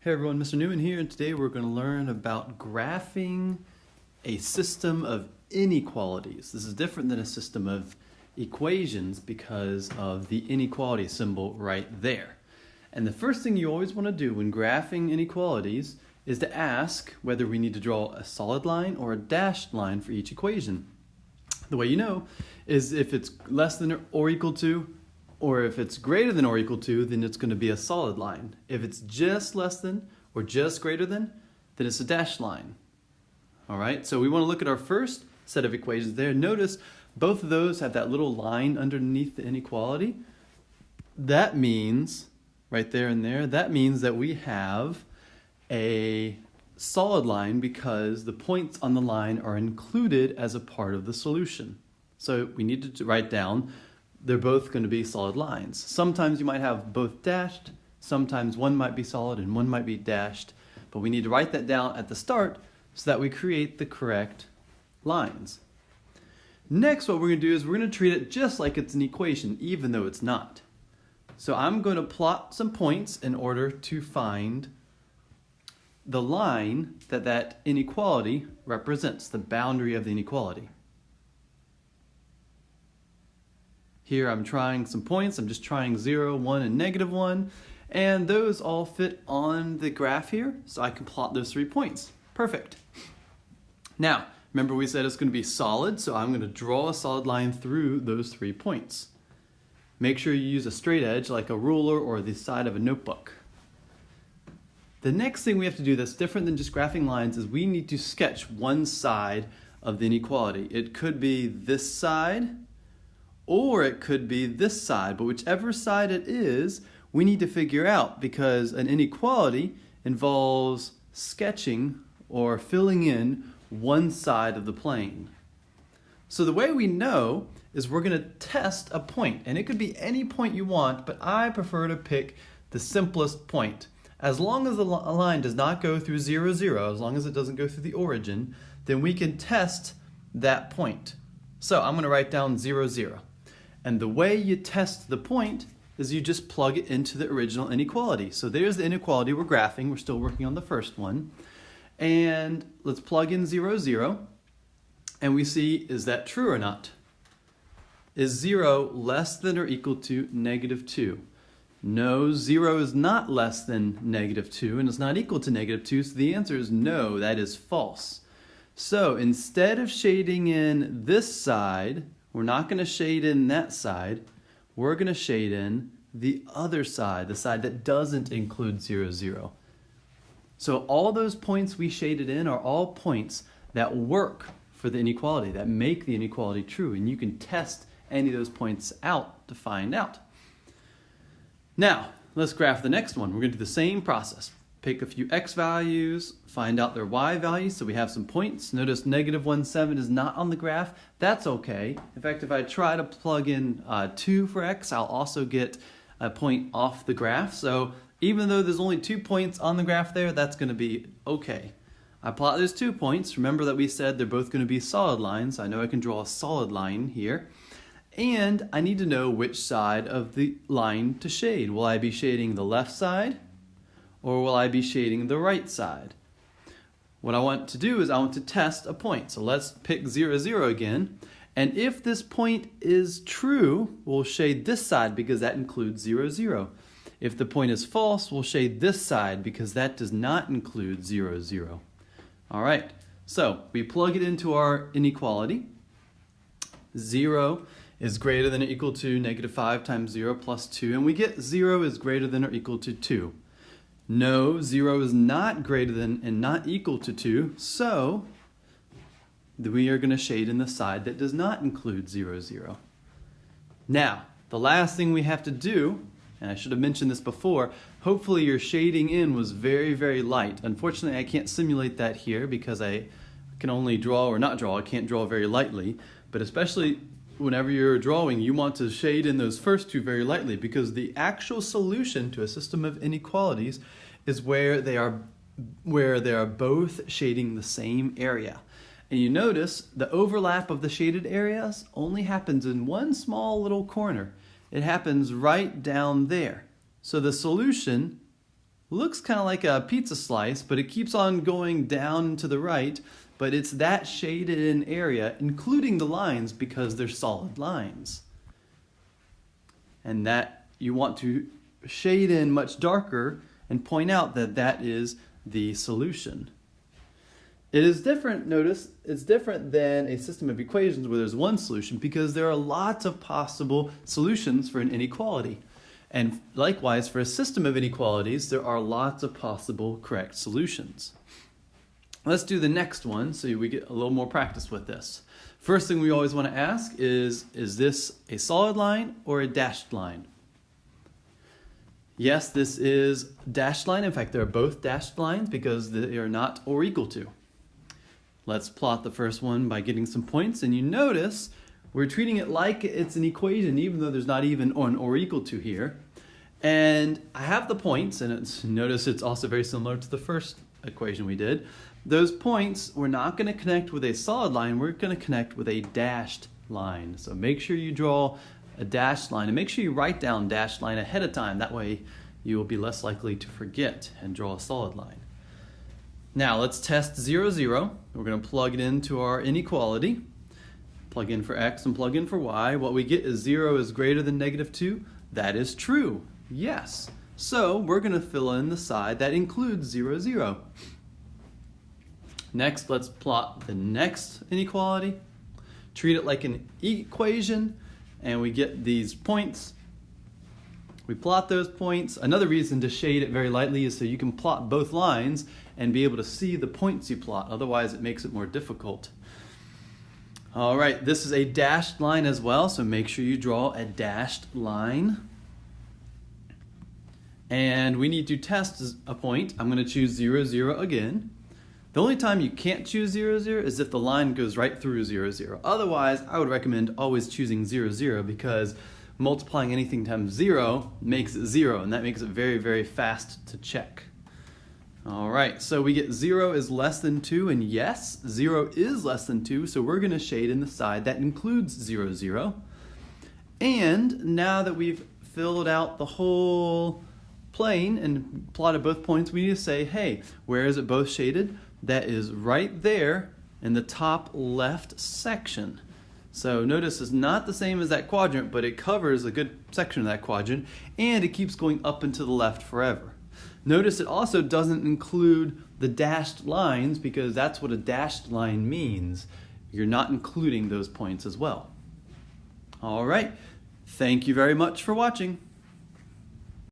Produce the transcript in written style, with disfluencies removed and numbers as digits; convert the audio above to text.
Hey everyone, Mr. Newman here, and today we're going to learn about graphing a system of inequalities. This is different than a system of equations because of the inequality symbol right there. And the first thing you always want to do when graphing inequalities is to ask whether we need to draw a solid line or a dashed line for each equation. The way you know is if it's less than or equal to, or if it's greater than or equal to, then it's going to be a solid line. If it's just less than or just greater than, then it's a dashed line. All right, so we want to look at our first set of equations there. Notice both of those have that little line underneath the inequality. That means, right there and there, that means that we have a solid line because the points on the line are included as a part of the solution. So we need to write down they're both going to be solid lines. Sometimes you might have both dashed, sometimes one might be solid and one might be dashed, but we need to write that down at the start so that we create the correct lines. Next, what we're going to do is we're going to treat it just like it's an equation, even though it's not. So I'm going to plot some points in order to find the line that inequality represents, the boundary of the inequality. Here I'm trying some points. I'm just trying 0, 1, and -1. And those all fit on the graph here, so I can plot those 3 points. Perfect. Now, remember we said it's going to be solid, so I'm going to draw a solid line through those 3 points. Make sure you use a straight edge like a ruler or the side of a notebook. The next thing we have to do that's different than just graphing lines is we need to sketch one side of the inequality. It could be this side, or it could be this side, but whichever side it is, we need to figure out because an inequality involves sketching or filling in one side of the plane. So the way we know is we're going to test a point, and it could be any point you want, but I prefer to pick the simplest point. As long as the line does not go through 0, 0, as long as it doesn't go through the origin, then we can test that point. So I'm going to write down 0, 0. And the way you test the point is you just plug it into the original inequality. So there's the inequality we're graphing. We're still working on the first one. And let's plug in 0, 0. And we see, is that true or not? Is 0 less than or equal to -2? No, 0 is not less than -2, and it's not equal to -2, so the answer is no, that is false. So instead of shading in this side, we're not going to shade in that side. We're going to shade in the other side, the side that doesn't include 0, 0. So all those points we shaded in are all points that work for the inequality, that make the inequality true. And you can test any of those points out to find out. Now, let's graph the next one. We're going to do the same process. Pick a few x values, find out their y values, so we have some points. Notice -1, 7 is not on the graph. That's okay. In fact, if I try to plug in 2 for x, I'll also get a point off the graph. So even though there's only 2 points on the graph there, that's going to be okay. I plot those 2 points. Remember that we said they're both going to be solid lines. I know I can draw a solid line here. And I need to know which side of the line to shade. Will I be shading the left side, or will I be shading the right side? What I want to do is I want to test a point. So let's pick 0, 0 again. And if this point is true, we'll shade this side because that includes 0, 0. If the point is false, we'll shade this side because that does not include 0, 0. All right, so we plug it into our inequality. 0 is greater than or equal to -5 times 0 plus 2, and we get 0 is greater than or equal to 2. No, 0 is not greater than and not equal to 2, so we are going to shade in the side that does not include 0, 0. Now, the last thing we have to do, and I should have mentioned this before, hopefully your shading in was very, very light. Unfortunately, I can't simulate that here because I can only draw or not draw. I can't draw very lightly, but especially whenever you're drawing, you want to shade in those first 2 very lightly because the actual solution to a system of inequalities is where they are both shading the same area. And you notice the overlap of the shaded areas only happens in one small little corner. It happens right down there. So the solution looks kind of like a pizza slice, but it keeps on going down to the right, but it's that shaded in area, including the lines, because they're solid lines. And that you want to shade in much darker and point out that that is the solution. It is different, notice, it's different than a system of equations where there's one solution, because there are lots of possible solutions for an inequality. And likewise, for a system of inequalities, there are lots of possible correct solutions. Let's do the next one so we get a little more practice with this. First thing we always want to ask is this a solid line or a dashed line? Yes, this is dashed line. In fact, they're both dashed lines because they are not or equal to. Let's plot the first one by getting some points, and you notice we're treating it like it's an equation, even though there's not even an or equal to here. And I have the points, and notice it's also very similar to the first equation we did. Those points, we're not going to connect with a solid line, we're going to connect with a dashed line. So make sure you draw a dashed line, and make sure you write down dashed line ahead of time. That way you will be less likely to forget and draw a solid line. Now let's test 0, 0. We're going to plug it into our inequality. Plug in for x and plug in for y. What we get is 0 is greater than -2. That is true. Yes. So we're going to fill in the side that includes 0, 0. Next, let's plot the next inequality. Treat it like an equation, and we get these points. We plot those points. Another reason to shade it very lightly is so you can plot both lines and be able to see the points you plot. Otherwise, it makes it more difficult. All right, this is a dashed line as well, so make sure you draw a dashed line. And we need to test a point. I'm going to choose 0, 0 again. The only time you can't choose 0, 0 is if the line goes right through 0, 0. Otherwise, I would recommend always choosing 0, 0 because multiplying anything times 0 makes it 0, and that makes it very, very fast to check. All right, so we get 0 is less than 2, and yes, 0 is less than 2, so we're going to shade in the side that includes 0, 0. And now that we've filled out the whole plane and plotted both points, we need to say, hey, where is it both shaded? That is right there in the top left section. So notice it's not the same as that quadrant, but it covers a good section of that quadrant, and it keeps going up and to the left forever. Notice it also doesn't include the dashed lines because that's what a dashed line means. You're not including those points as well. All right, thank you very much for watching.